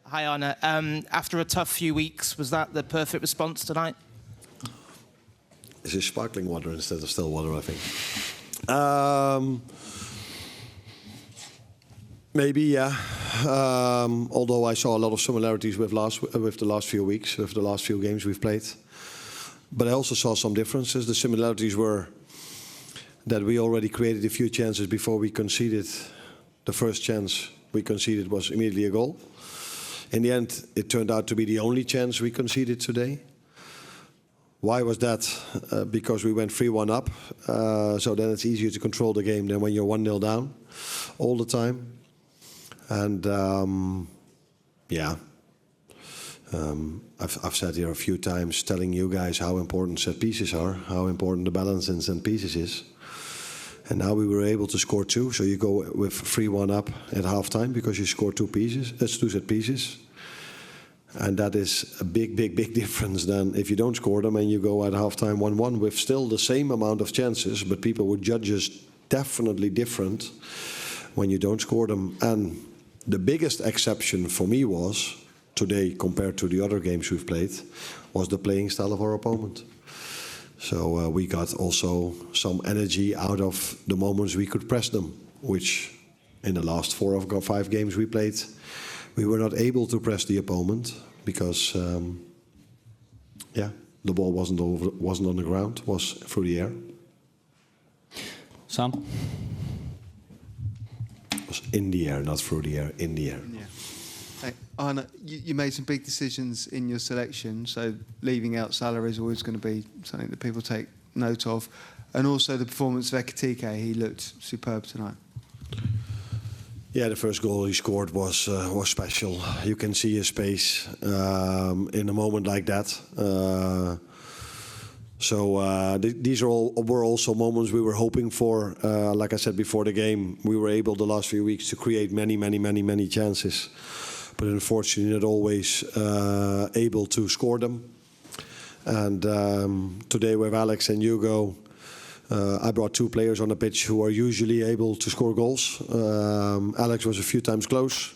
Hi, Arne. After a tough few weeks, was that the perfect response tonight? This is sparkling water instead of still water, I think. Maybe, yeah. Although I saw a lot of similarities with the last few weeks, with the last few games we've played. But I also saw some differences. The similarities were that we already created a few chances before we conceded. The first chance we conceded was immediately a goal. In the end, it turned out to be the only chance we conceded today. Why was that? Because we went 3-1 up. So then it's easier to control the game than when you're 1-0 down all the time. And yeah, I've said here a few times telling you guys how important set pieces are, how important the balance in set pieces is. And now we were able to score 2, so you go with 3-1 up at halftime because you score 2 pieces. That's 2 set pieces. And that is a big, big, big difference than if you don't score them and you go at halftime 1-1 with still the same amount of chances, but people would judge us definitely different when you don't score them. And the biggest exception for me was, today compared to the other games we've played, was the playing style of our opponent. So we got also some energy out of the moments we could press them, which in the last 4 or 5 games we played, we were not able to press the opponent because, yeah, the ball wasn't on the ground, was through the air. Sam? It was in the air, not through the air, in the air. Yeah. Hey, Arne, you made some big decisions in your selection, so leaving out Salah is always going to be something that people take note of. And also the performance of Ekitiké, he looked superb tonight. Yeah, the first goal he scored was special. You can see his pace in a moment like that. These were also moments we were hoping for. Like I said before the game, we were able the last few weeks to create many chances, but unfortunately not always able to score them. And today with Alex and Yugo, I brought 2 players on the pitch who are usually able to score goals. Alex was a few times close,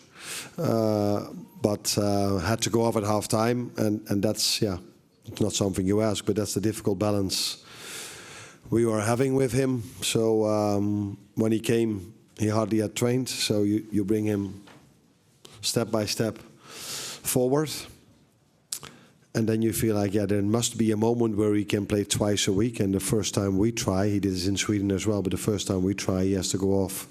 but had to go off at half time, and that's, yeah, it's not something you ask, but that's the difficult balance we were having with him. So when he came, he hardly had trained, so you bring him step by step forward. And then you feel like, yeah, there must be a moment where he can play twice a week. And the first time we try, he did this in Sweden as well, but the first time we try, he has to go off.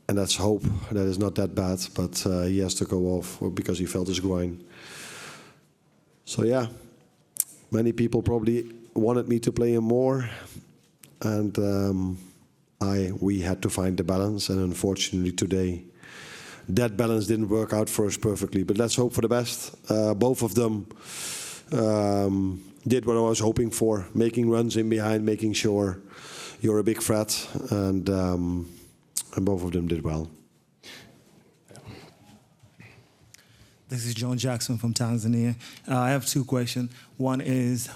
And that's hope. That is not that bad, but he has to go off because he felt his groin. So yeah, many people probably wanted me to play him more. And we had to find the balance. And unfortunately today, that balance didn't work out for us perfectly, but let's hope for the best. Both of them did what I was hoping for, making runs in behind, making sure you're a big threat, and both of them did well. This is John Jackson from Tanzania. I have 2 questions. One is,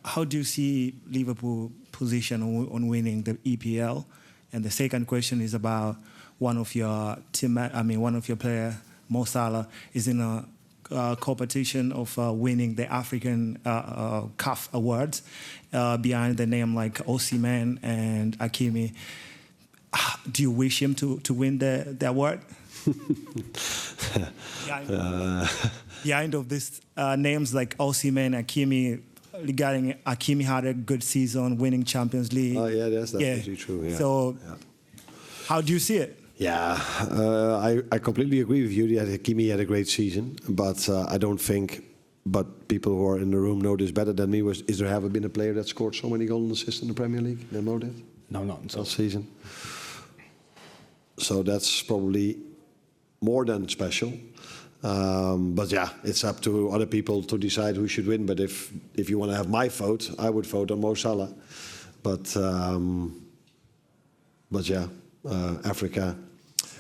how do you see Liverpool position on winning the EPL? And the second question is about one of your player, Mo Salah, is in a competition of winning the African CAF awards behind the name like Osimhen and Hakimi. Do you wish him to win the award? Behind of these names like Osimhen, Hakimi, regarding Hakimi had a good season, winning Champions League. Oh yeah, that's definitely true. Yeah. So, how do you see it? Yeah, I completely agree with you that Hakimi had a great season, but I don't think, but people who are in the room know this better than me, is there ever been a player that scored so many goals and assists in the Premier League than Mo did? No, not until last season. So that's probably more than special. But yeah, it's up to other people to decide who should win. But if you want to have my vote, I would vote on Mo Salah. But yeah, Africa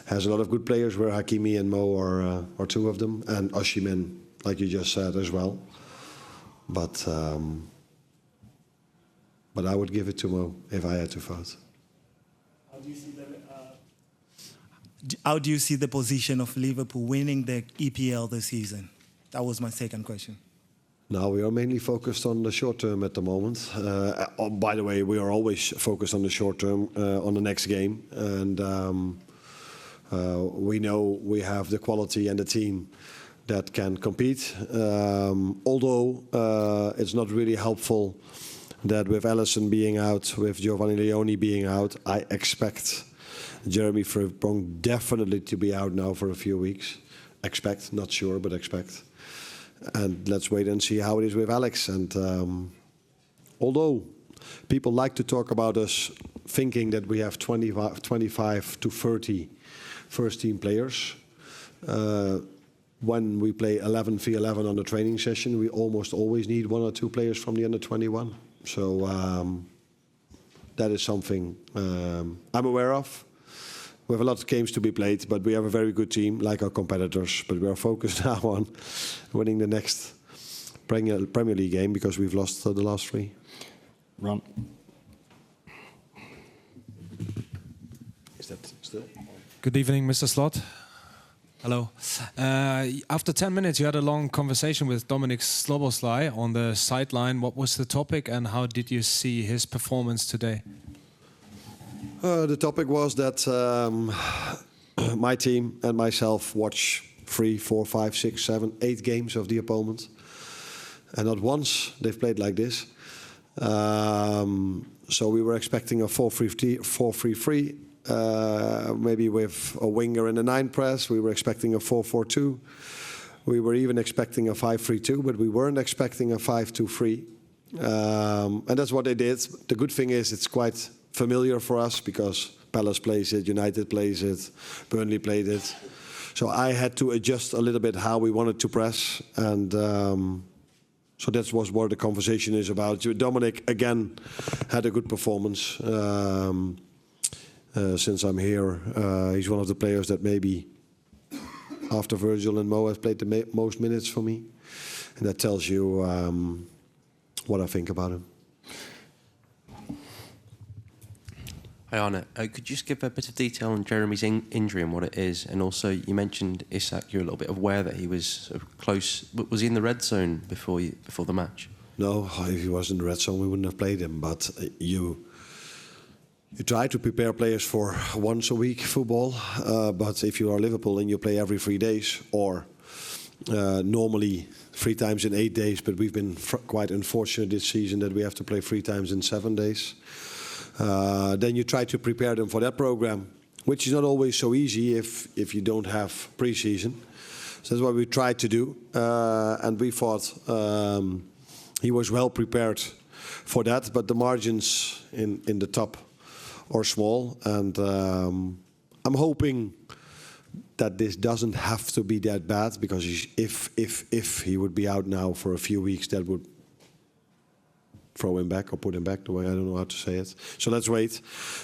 has a lot of good players where Hakimi and Mo are 2 of them, and Osimhen, like you just said, as well. But I would give it to Mo if I had to vote. How do you see how do you see the position of Liverpool winning the EPL this season? That was my second question. Now we are mainly focused on the short term at the moment. By the way, we are always focused on the short term, on the next game, and we know we have the quality and the team that can compete. Although it's not really helpful that with Alisson being out, with Giovanni Leoni being out, I expect Jeremy Frimpong definitely to be out now for a few weeks. Expect, not sure, but expect. And let's wait and see how it is with Alex. And although people like to talk about us thinking that we have 25 to 30 first-team players, when we play 11v11 on the training session, we almost always need 1 or 2 players from the under-21. So that is something I'm aware of. We have a lot of games to be played, but we have a very good team, like our competitors. But we are focused now on winning the next Premier League game because we've lost the last 3. Ron. Is that still? Good evening, Mr. Slot. Hello. After 10 minutes, you had a long conversation with Dominik Szoboszlai on the sideline. What was the topic and how did you see his performance today? The topic was that my team and myself watch 3, 4, 5, 6, 7, 8 games of the opponent. And not once they've played like this. So we were expecting a 4-3-3. Maybe with a winger in the 9 press. We were expecting a 4-4-2. We were even expecting a 5-3-2, but we weren't expecting a 5-2-3. And that's what they did. The good thing is it's quite familiar for us because Palace plays it, United plays it, Burnley played it. So I had to adjust a little bit how we wanted to press. And so that was what the conversation is about. Dominik, again, had a good performance. Since I'm here, he's one of the players that maybe after Virgil and Mo have played the most minutes for me. And that tells you what I think about him. Hi Arne, could you just give a bit of detail on Jeremy's injury and what it is? And also you mentioned Isak, you're a little bit aware that he was sort of close. Was he in the red zone before the match? No, if he was in the red zone we wouldn't have played him, but you try to prepare players for once a week football, but if you are Liverpool and you play every 3 days, or normally 3 times in 8 days, but we've been quite unfortunate this season that we have to play 3 times in 7 days, then you try to prepare them for that program, which is not always so easy if you don't have pre-season. So that's what we tried to do, and we thought he was well prepared for that, but the margins in the top or small, and I'm hoping that this doesn't have to be that bad, because if he would be out now for a few weeks, that would throw him back or put him back the way I don't know how to say it. So let's wait.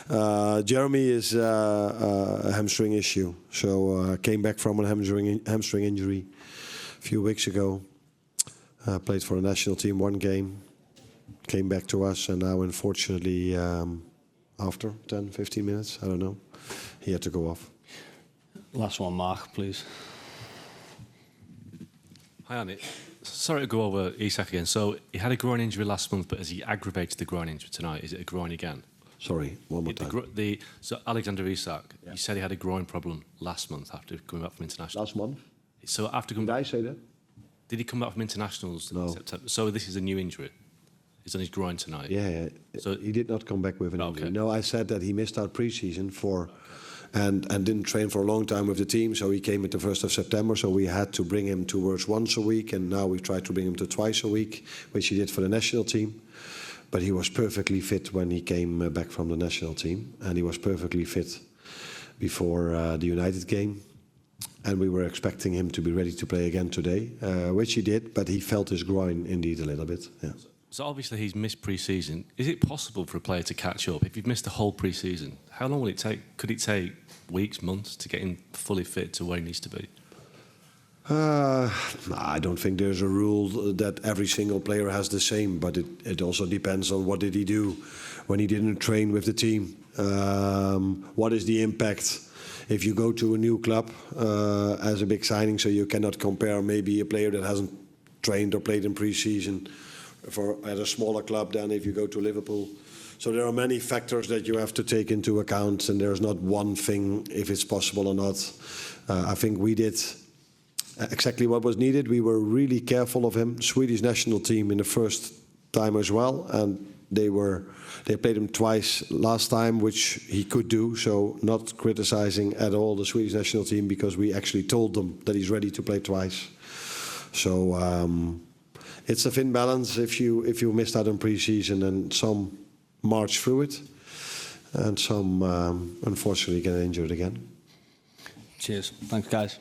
Jeremy is a hamstring issue, so came back from a hamstring injury a few weeks ago. Played for the national team 1 game, came back to us, and now unfortunately. After 10, 15 minutes, I don't know, he had to go off. Last one, Mark, please. Hi, Arne. Sorry to go over Isak again. So he had a groin injury last month, but has he aggravated the groin injury tonight? Is it a groin again? Sorry, one more time. So Alexander Isak, you said he had a groin problem last month after coming back from international. Last month? So after coming Did back, I say that? did he come back from internationals in September? So this is a new injury. He's on his groin tonight. Yeah. So he did not come back with an injury. No, I said that he missed out pre-season and didn't train for a long time with the team. So he came at the 1st of September. So we had to bring him towards once a week, and now we try to bring him to twice a week, which he did for the national team. But he was perfectly fit when he came back from the national team, and he was perfectly fit before the United game. And we were expecting him to be ready to play again today, which he did. But he felt his groin indeed a little bit. Yeah. So obviously he's missed pre-season. Is it possible for a player to catch up? If you've missed the whole pre-season, how long will it take? Could it take weeks, months to get him fully fit to where he needs to be? I don't think there's a rule that every single player has the same, but it also depends on what did he do when he didn't train with the team. What is the impact if you go to a new club as a big signing, so you cannot compare maybe a player that hasn't trained or played in pre-season at a smaller club than if you go to Liverpool. So there are many factors that you have to take into account, and there's not one thing if it's possible or not. I think we did exactly what was needed. We were really careful of him. Swedish national team in the first time as well, and they played him twice last time, which he could do. So not criticizing at all the Swedish national team, because we actually told them that he's ready to play twice. So it's a thin balance if you missed out on pre-season, and some march through it, and some unfortunately get injured again. Cheers. Thanks, guys.